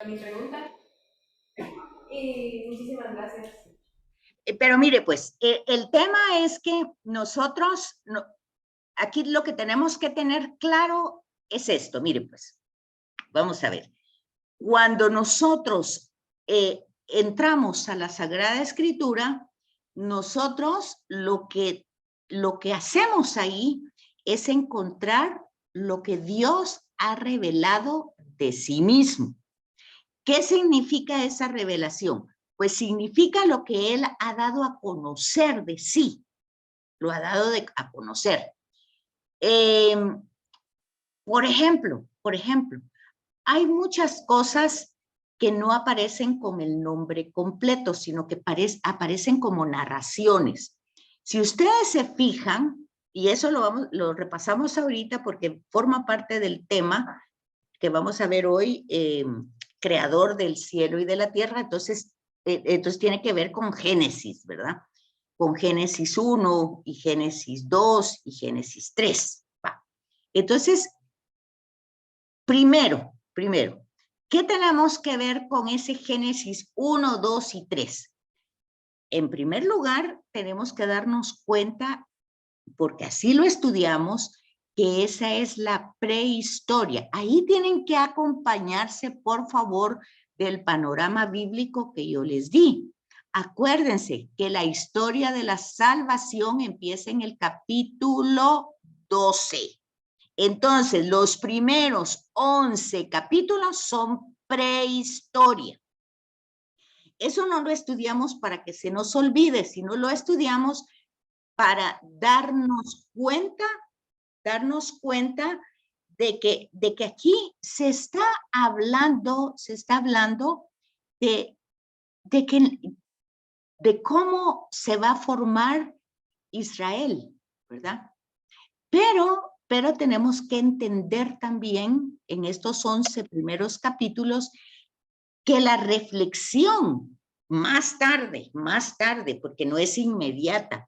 Mi pregunta. Y muchísimas gracias. Pero mire, pues, el tema es que nosotros, aquí lo que tenemos que tener claro es esto. Mire, pues, vamos a ver. Cuando nosotros entramos a la Sagrada Escritura, nosotros lo que hacemos ahí es encontrar lo que Dios ha revelado de sí mismo. ¿Qué significa esa revelación? Pues significa lo que Él ha dado a conocer de sí, lo ha dado a conocer. Eh, por ejemplo, hay muchas cosas que no aparecen con el nombre completo, sino que aparecen como narraciones. Si ustedes se fijan, y eso lo repasamos ahorita porque forma parte del tema que vamos a ver hoy, creador del cielo y de la tierra, entonces tiene que ver con Génesis, ¿verdad? Con Génesis 1 y Génesis 2 y Génesis 3. ¿Va? Entonces, primero, ¿qué tenemos que ver con ese Génesis 1, 2 y 3? En primer lugar, tenemos que darnos cuenta, porque así lo estudiamos, que esa es la prehistoria. Ahí tienen que acompañarse, por favor, del panorama bíblico que yo les di. Acuérdense que la historia de la salvación empieza en el capítulo 12. Entonces, los primeros 11 capítulos son prehistoria. Eso no lo estudiamos para que se nos olvide, sino lo estudiamos para darnos cuenta de que aquí se está hablando de, de, que, de cómo se va a formar Israel, ¿verdad? Pero tenemos que entender también en estos 11 primeros capítulos que la reflexión más tarde, porque no es inmediata.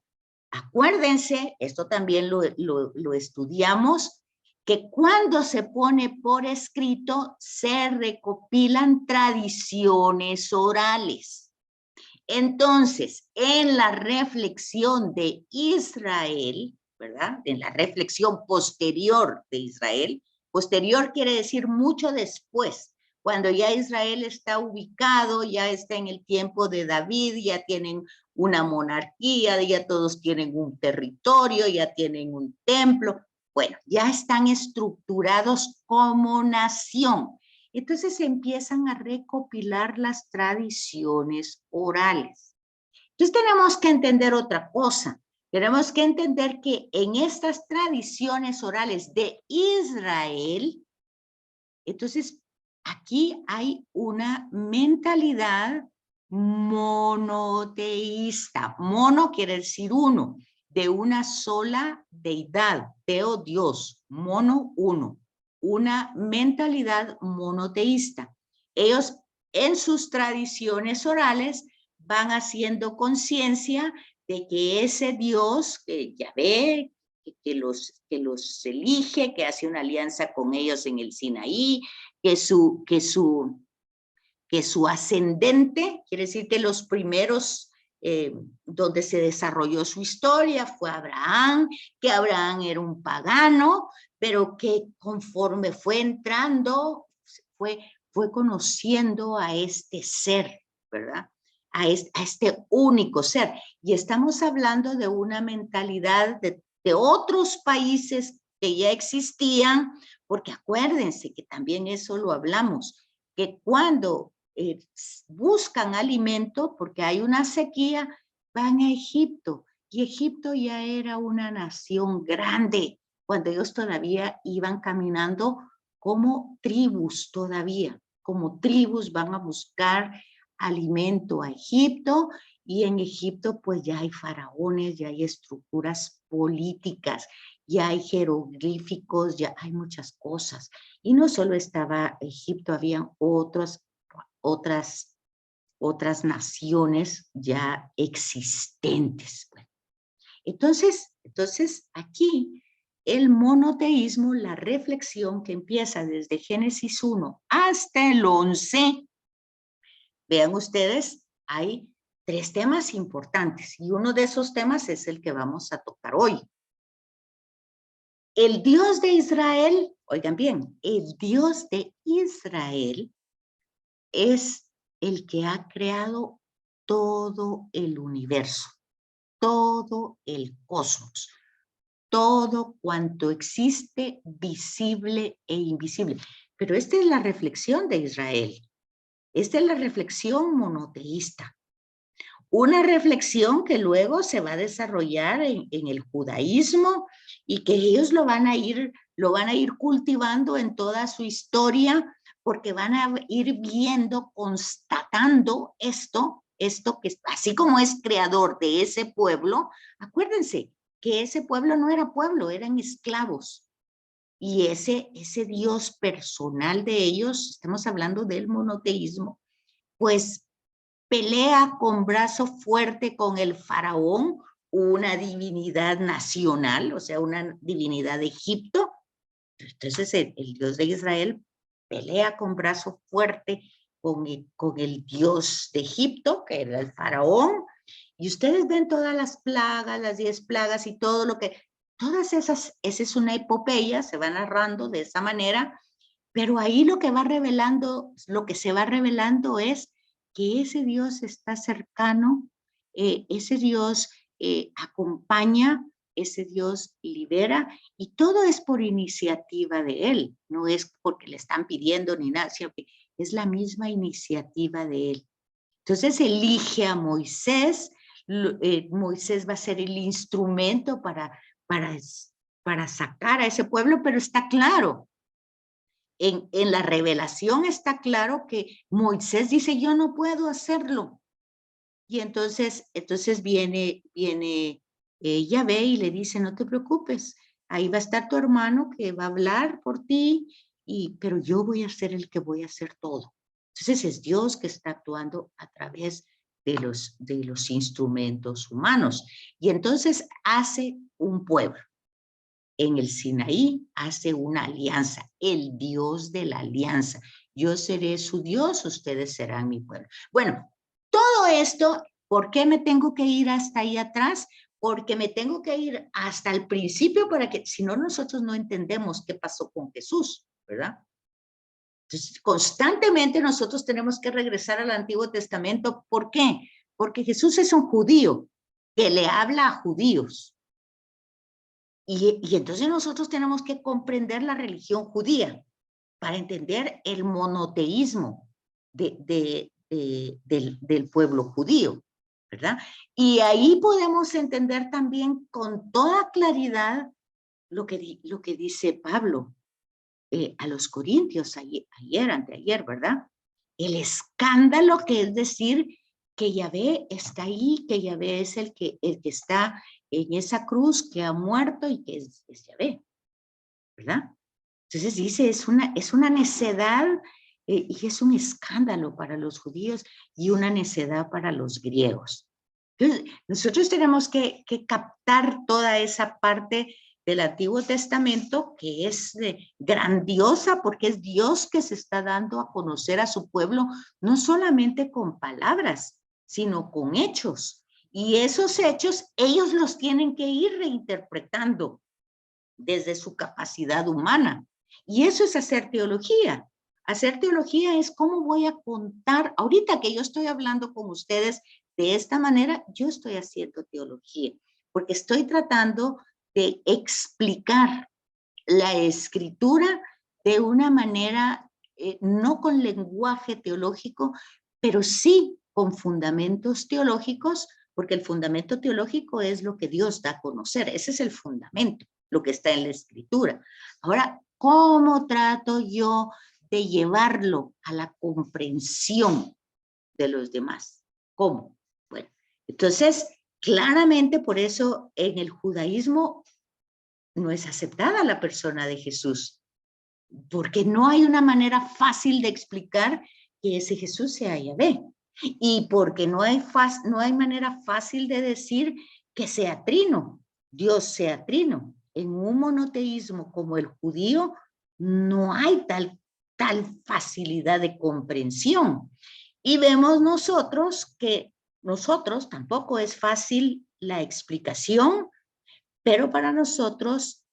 Acuérdense, esto también lo estudiamos, que cuando se pone por escrito se recopilan tradiciones orales. Entonces, en la reflexión de Israel, ¿verdad? En la reflexión posterior de Israel, posterior quiere decir mucho después, cuando ya Israel está ubicado, ya está en el tiempo de David, ya tienen una monarquía, ya todos tienen un territorio, ya tienen un templo, bueno, ya están estructurados como nación. Entonces se empiezan a recopilar las tradiciones orales. Entonces tenemos que entender otra cosa. Tenemos que entender que en estas tradiciones orales de Israel, entonces aquí hay una mentalidad monoteísta. Mono quiere decir uno, de una sola deidad, teo Dios, mono uno, una mentalidad monoteísta. Ellos en sus tradiciones orales van haciendo conciencia de que ese Dios, que Yahvé, que los elige, que hace una alianza con ellos en el Sinaí, que su ascendente, quiere decir que los primeros donde se desarrolló su historia fue Abraham, que Abraham era un pagano, pero que conforme fue entrando, fue conociendo a este ser, ¿verdad? A este único ser. Y estamos hablando de una mentalidad de otros países que ya existían, porque acuérdense que también eso lo hablamos, que cuando buscan alimento, porque hay una sequía, van a Egipto. Y Egipto ya era una nación grande, cuando ellos todavía iban caminando como tribus todavía, como tribus van a buscar alimento a Egipto, y en Egipto pues ya hay faraones, ya hay estructuras políticas, ya hay jeroglíficos, ya hay muchas cosas. Y no solo estaba Egipto, había otras, otras naciones ya existentes. Bueno, entonces aquí el monoteísmo, la reflexión que empieza desde Génesis 1 hasta el 11, vean ustedes, hay 3 temas importantes y uno de esos temas es el que vamos a tocar hoy. El Dios de Israel, oigan bien, el Dios de Israel es el que ha creado todo el universo, todo el cosmos, todo cuanto existe visible e invisible. Pero esta es la reflexión de Israel. Esta es la reflexión monoteísta. Una reflexión que luego se va a desarrollar en el judaísmo y que ellos lo van a ir cultivando en toda su historia, porque van a ir viendo, constatando esto que así como es creador de ese pueblo, acuérdense que ese pueblo no era pueblo, eran esclavos. Y ese Dios personal de ellos, estamos hablando del monoteísmo, pues pelea con brazo fuerte con el faraón, una divinidad nacional, o sea, una divinidad de Egipto. Entonces el Dios de Israel pelea con brazo fuerte con el Dios de Egipto, que era el faraón, y ustedes ven todas las plagas, las 10 plagas y todo lo que, todas esas, esa es una epopeya, se va narrando de esa manera, pero ahí lo que va revelando, lo que se va revelando es que ese Dios está cercano, ese Dios acompaña, ese Dios libera, y todo es por iniciativa de Él, no es porque le están pidiendo ni nada, sino que es la misma iniciativa de Él. Entonces elige a Moisés, Moisés va a ser el instrumento para sacar a ese pueblo, pero está claro, en la revelación está claro que Moisés dice, yo no puedo hacerlo. Y entonces viene Yahvé y le dice, no te preocupes, ahí va a estar tu hermano que va a hablar por ti, pero yo voy a ser el que voy a hacer todo. Entonces es Dios que está actuando a través de los instrumentos humanos. Y entonces hace un pueblo. En el Sinaí hace una alianza, el Dios de la alianza. Yo seré su Dios, ustedes serán mi pueblo. Bueno, todo esto, ¿por qué me tengo que ir hasta ahí atrás? Porque me tengo que ir hasta el principio para que, si no, nosotros no entendemos qué pasó con Jesús, ¿verdad? Entonces, constantemente nosotros tenemos que regresar al Antiguo Testamento. ¿Por qué? Porque Jesús es un judío que le habla a judíos. Y entonces nosotros tenemos que comprender la religión judía para entender el monoteísmo del pueblo judío, ¿verdad? Y ahí podemos entender también con toda claridad lo que dice Pablo a los Corintios anteayer, ¿verdad? El escándalo que es decir que Yahvé está ahí, que Yahvé es el que está en esa cruz, que ha muerto y que es Yahvé, ¿verdad? Entonces dice, es una necedad y es un escándalo para los judíos y una necedad para los griegos. Entonces, nosotros tenemos que captar toda esa parte del Antiguo Testamento que es grandiosa porque es Dios que se está dando a conocer a su pueblo, no solamente con palabras, sino con hechos. Y esos hechos ellos los tienen que ir reinterpretando desde su capacidad humana. Y eso es hacer teología. Hacer teología es cómo voy a contar, ahorita que yo estoy hablando con ustedes de esta manera, yo estoy haciendo teología, porque estoy tratando de explicar la escritura de una manera, no con lenguaje teológico, pero sí con fundamentos teológicos, porque el fundamento teológico es lo que Dios da a conocer, ese es el fundamento, lo que está en la escritura. Ahora, ¿cómo trato yo de llevarlo a la comprensión de los demás? ¿Cómo? Bueno, entonces, claramente por eso en el judaísmo no es aceptada la persona de Jesús, porque no hay una manera fácil de explicar que ese Jesús sea Yahvé, y porque no hay manera fácil de decir que sea trino, Dios sea trino. en un monoteísmo como el judío no hay tal facilidad de comprensión. Y vemos nosotros que nosotros tampoco es fácil la explicación, pero para nosotros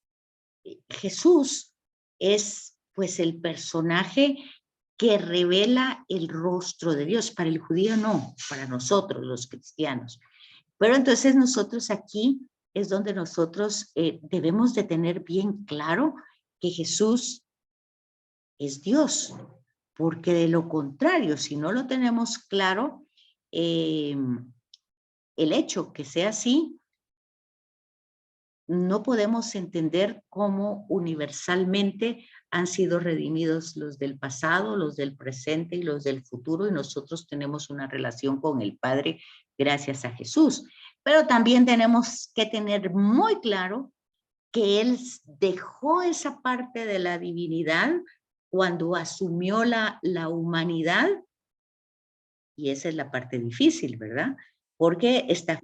Jesús es pues el personaje que revela el rostro de Dios. Para el judío no, para nosotros los cristianos. Pero entonces nosotros aquí es donde nosotros debemos de tener bien claro que Jesús es Dios, porque de lo contrario, si no lo tenemos claro, el hecho que sea así, no podemos entender cómo universalmente han sido redimidos los del pasado, los del presente y los del futuro, y nosotros tenemos una relación con el Padre gracias a Jesús. Pero también tenemos que tener muy claro que Él dejó esa parte de la divinidad cuando asumió la humanidad, y esa es la parte difícil, ¿verdad? Porque está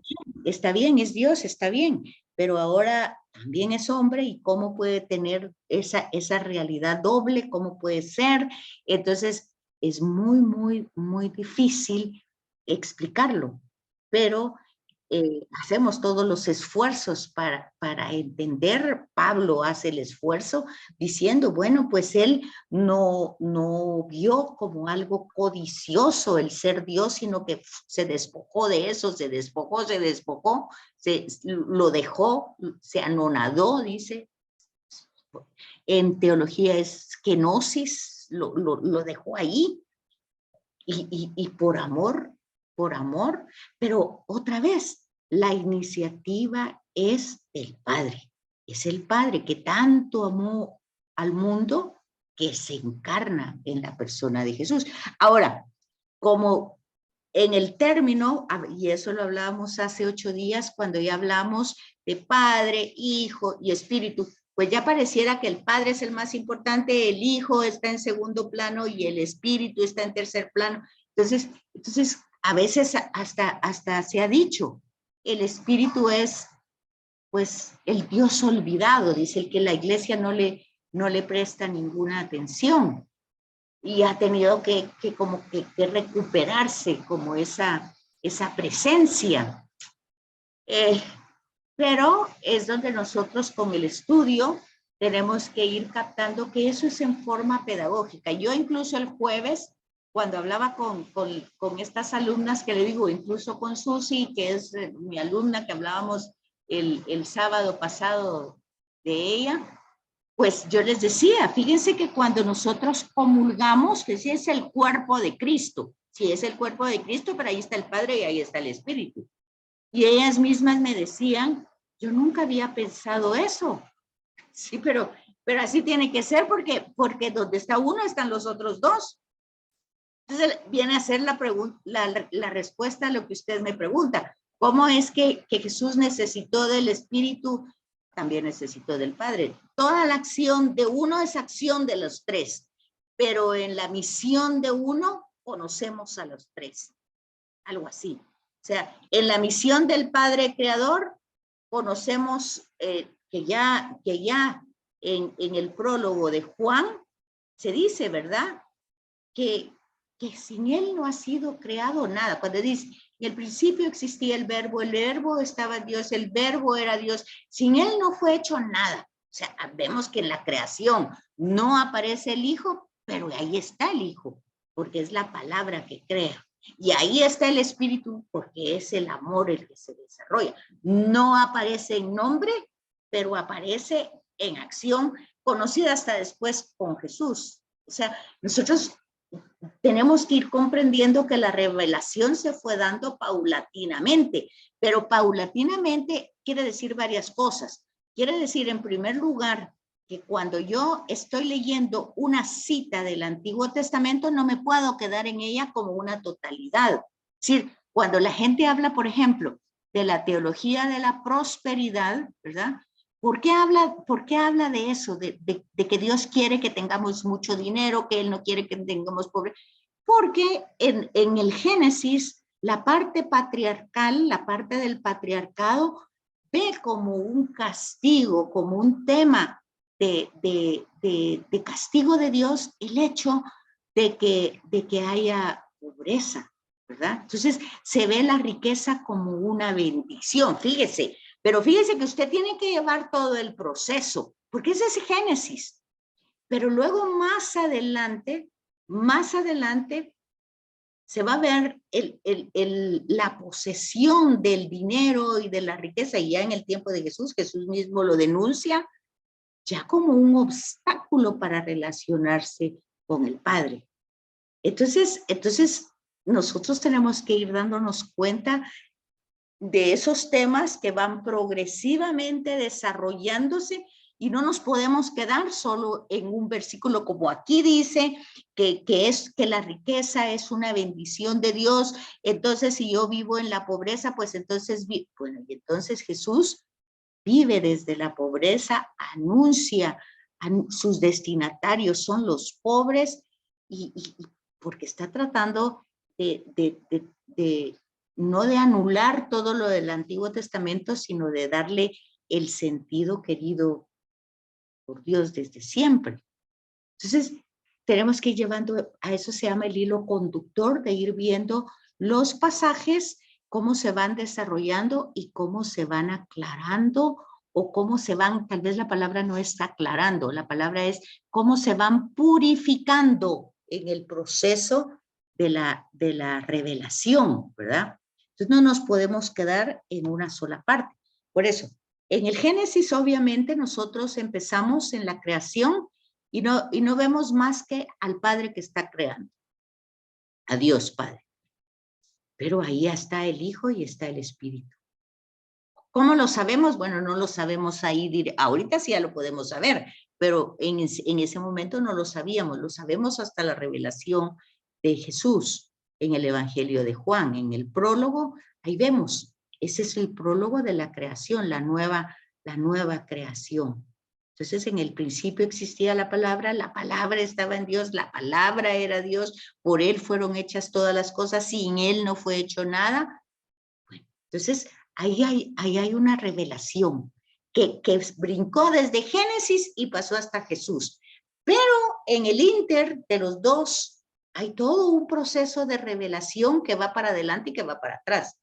bien, es Dios, está bien, pero ahora también es hombre y cómo puede tener esa realidad doble, cómo puede ser. Entonces, es muy difícil explicarlo, pero hacemos todos los esfuerzos para entender. Pablo hace el esfuerzo diciendo, bueno, pues él no vio como algo codicioso el ser Dios, sino que se despojó de eso, se despojó, lo dejó, se anonadó, dice. En teología es kenosis, lo dejó ahí y por amor, pero otra vez, la iniciativa es del Padre. Es el Padre que tanto amó al mundo que se encarna en la persona de Jesús. Ahora, como en el término, y eso lo hablábamos hace 8 días, cuando ya hablamos de Padre, Hijo y Espíritu, pues ya pareciera que el Padre es el más importante, el Hijo está en segundo plano y el Espíritu está en tercer plano. Entonces a veces hasta se ha dicho, el Espíritu es pues el Dios olvidado, dice el que la iglesia no le presta ninguna atención y ha tenido que recuperarse como esa presencia. Pero es donde nosotros con el estudio tenemos que ir captando que eso es en forma pedagógica. Yo incluso el jueves, cuando hablaba con estas alumnas que le digo, incluso con Susi, que es mi alumna que hablábamos el sábado pasado de ella, pues yo les decía, fíjense que cuando nosotros comulgamos, que sí es el cuerpo de Cristo, sí es el cuerpo de Cristo, pero ahí está el Padre y ahí está el Espíritu. Y ellas mismas me decían, yo nunca había pensado eso. Sí, pero así tiene que ser porque donde está uno están los otros dos. Entonces viene a ser la respuesta a lo que usted me pregunta. ¿Cómo es que Jesús necesitó del Espíritu? También necesitó del Padre. Toda la acción de uno es acción de los tres, pero en la misión de uno conocemos a los tres. Algo así. O sea, en la misión del Padre Creador conocemos que ya en el prólogo de Juan se dice, ¿verdad? Que sin Él no ha sido creado nada. Cuando dice, en el principio existía el verbo estaba en Dios, el verbo era Dios, sin Él no fue hecho nada. O sea, vemos que en la creación no aparece el Hijo, pero ahí está el Hijo, porque es la palabra que crea. Y ahí está el Espíritu, porque es el amor el que se desarrolla. No aparece en nombre, pero aparece en acción, conocida hasta después con Jesús. O sea, nosotros tenemos que ir comprendiendo que la revelación se fue dando paulatinamente, pero paulatinamente quiere decir varias cosas. Quiere decir, en primer lugar, que cuando yo estoy leyendo una cita del Antiguo Testamento, no me puedo quedar en ella como una totalidad. Es decir, cuando la gente habla, por ejemplo, de la teología de la prosperidad, ¿verdad? ¿Por qué habla de eso? De que Dios quiere que tengamos mucho dinero, que Él no quiere que tengamos pobreza. Porque en el Génesis, la parte patriarcal, la parte del patriarcado, ve como un castigo, como un tema de castigo de Dios el hecho de que haya pobreza, ¿verdad? Entonces se ve la riqueza como una bendición, fíjese, pero fíjese que usted tiene que llevar todo el proceso, porque ese es Génesis, pero luego más adelante se va a ver la posesión del dinero y de la riqueza, y ya en el tiempo de Jesús mismo lo denuncia, ya como un obstáculo para relacionarse con el Padre. Entonces nosotros tenemos que ir dándonos cuenta de esos temas que van progresivamente desarrollándose y no nos podemos quedar solo en un versículo como aquí dice, que la riqueza es una bendición de Dios. Entonces, si yo vivo en la pobreza, pues entonces, bueno, y entonces Jesús vive desde la pobreza, anuncia a sus destinatarios son los pobres y porque está tratando no de anular todo lo del Antiguo Testamento, sino de darle el sentido querido por Dios desde siempre. Entonces, tenemos que ir llevando, a eso se llama el hilo conductor, de ir viendo los pasajes, cómo se van desarrollando y cómo se van aclarando, o cómo se van, tal vez la palabra no está aclarando, la palabra es cómo se van purificando en el proceso de la revelación, ¿verdad? Entonces no nos podemos quedar en una sola parte. Por eso, en el Génesis obviamente nosotros empezamos en la creación y no vemos más que al Padre que está creando, a Dios Padre. Pero ahí está el Hijo y está el Espíritu. ¿Cómo lo sabemos? Bueno, no lo sabemos ahí, ahorita sí ya lo podemos saber, pero en ese momento no lo sabíamos, lo sabemos hasta la revelación de Jesús en el Evangelio de Juan, en el prólogo, ahí vemos, ese es el prólogo de la creación, la nueva creación. Entonces, en el principio existía la palabra estaba en Dios, la palabra era Dios, por Él fueron hechas todas las cosas, sin Él no fue hecho nada. Bueno, entonces, ahí hay una revelación que brincó desde Génesis y pasó hasta Jesús. Pero en el inter de los dos hay todo un proceso de revelación que va para adelante y que va para atrás.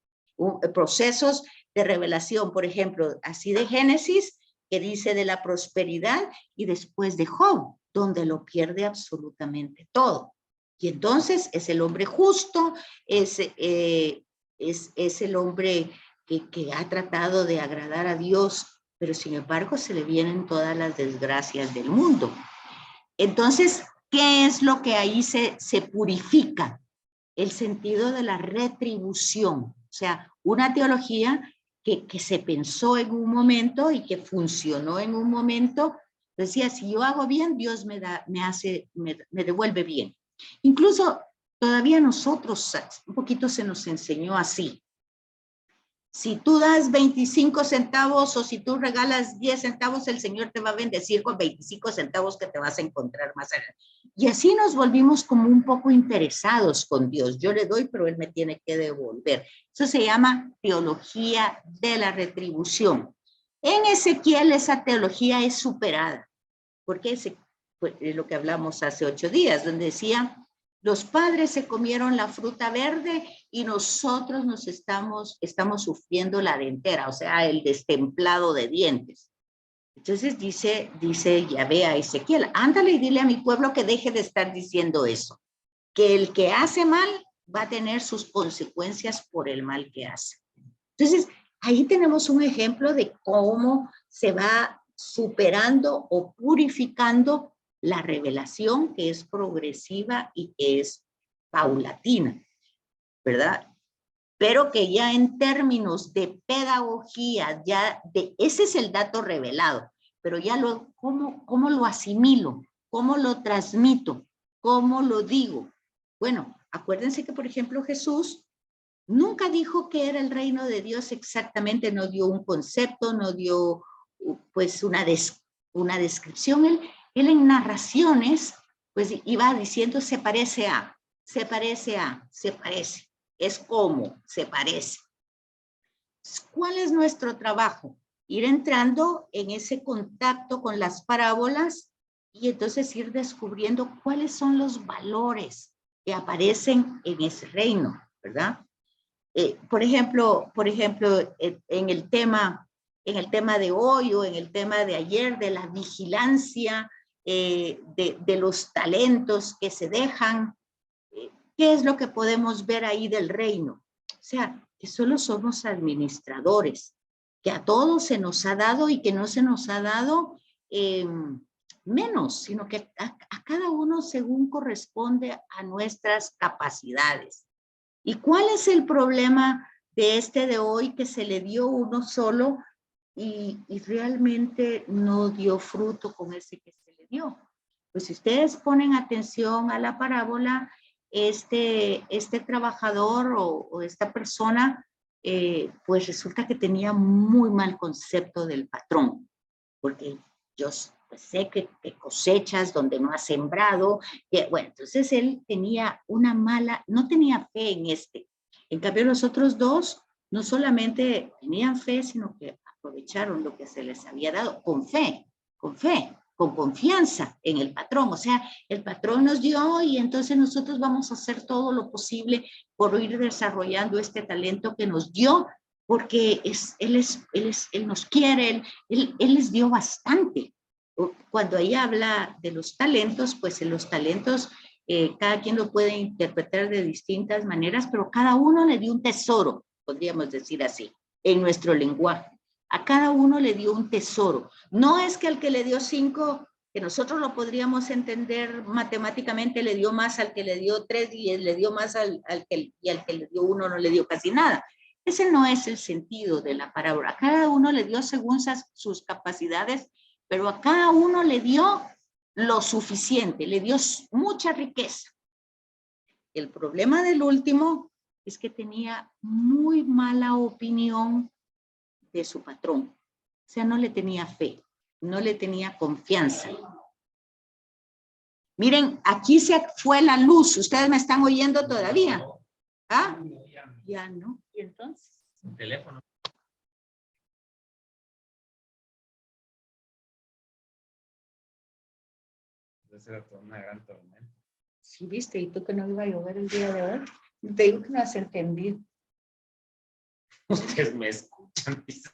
Procesos de revelación, por ejemplo, así de Génesis, que dice de la prosperidad, y después de Job, donde lo pierde absolutamente todo. Y entonces es el hombre justo, es el hombre que ha tratado de agradar a Dios, pero sin embargo se le vienen todas las desgracias del mundo. Entonces, ¿qué es lo que ahí se purifica? El sentido de la retribución, o sea, una teología que se pensó en un momento y que funcionó en un momento, decía, si yo hago bien, Dios me devuelve bien. Incluso todavía nosotros, un poquito se nos enseñó así. Si tú das 25 centavos o si tú regalas 10 centavos, el Señor te va a bendecir con 25 centavos que te vas a encontrar más adelante. Y así nos volvimos como un poco interesados con Dios. Yo le doy, pero Él me tiene que devolver. Eso se llama teología de la retribución. En Ezequiel esa teología es superada, porque es lo que hablamos hace 8 días, donde decía, los padres se comieron la fruta verde y nosotros estamos sufriendo la dentera, o sea, el destemplado de dientes. Entonces dice Yahvé a Ezequiel, ándale y dile a mi pueblo que deje de estar diciendo eso, que el que hace mal va a tener sus consecuencias por el mal que hace. Entonces, ahí tenemos un ejemplo de cómo se va superando o purificando la revelación, que es progresiva y que es paulatina, ¿verdad? Pero que ya en términos de pedagogía, ese es el dato revelado, pero ya ¿cómo lo asimilo? ¿Cómo lo transmito? ¿Cómo lo digo? Bueno, acuérdense que, por ejemplo, Jesús nunca dijo que era el reino de Dios exactamente, no dio un concepto, no dio pues una descripción. Él en narraciones pues iba diciendo se parece a, es como, se parece. ¿Cuál es nuestro trabajo? ir entrando en ese contacto con las parábolas y entonces ir descubriendo cuáles son los valores que aparecen en ese reino, ¿verdad? Por ejemplo, en el tema de hoy o en el tema de ayer, de la vigilancia, de los talentos que se dejan, ¿qué es lo que podemos ver ahí del reino? O sea, que solo somos administradores, que a todos se nos ha dado y que no se nos ha dado menos, sino que a cada uno según corresponde a nuestras capacidades. ¿Y cuál es el problema de hoy que se le dio uno solo y realmente no dio fruto con ese que se le dio? Pues si ustedes ponen atención a la parábola, este trabajador o esta persona, pues resulta que tenía muy mal concepto del patrón, porque yo pues sé que cosechas donde no has sembrado, bueno, entonces él tenía no tenía fe en este. En cambio los otros dos no solamente tenían fe, sino que aprovecharon lo que se les había dado con fe, con confianza en el patrón. O sea, el patrón nos dio y entonces nosotros vamos a hacer todo lo posible por ir desarrollando este talento que nos dio, porque él nos quiere, él les dio bastante. Cuando ahí habla de los talentos, pues en los talentos cada quien lo puede interpretar de distintas maneras, pero cada uno le dio un tesoro, podríamos decir así, en nuestro lenguaje. A cada uno le dio un tesoro. No es que al que le dio 5, que nosotros lo podríamos entender matemáticamente, le dio más al que le dio 3 y le dio más al que le dio 1 no le dio casi nada. Ese no es el sentido de la parábola. A cada uno le dio según sus capacidades, pero a cada uno le dio lo suficiente, le dio mucha riqueza. El problema del último es que tenía muy mala opinión de su patrón. O sea, no le tenía fe, no le tenía confianza. Miren, aquí se fue la luz. ¿Ustedes me están oyendo todavía? ¿Ah? Ya no. ¿Y entonces? El teléfono. Entonces era toda una gran tormenta. Sí, viste, y tú que no iba a llover el día de hoy. Te digo que no has entendido. Ustedes me escuchan, dice.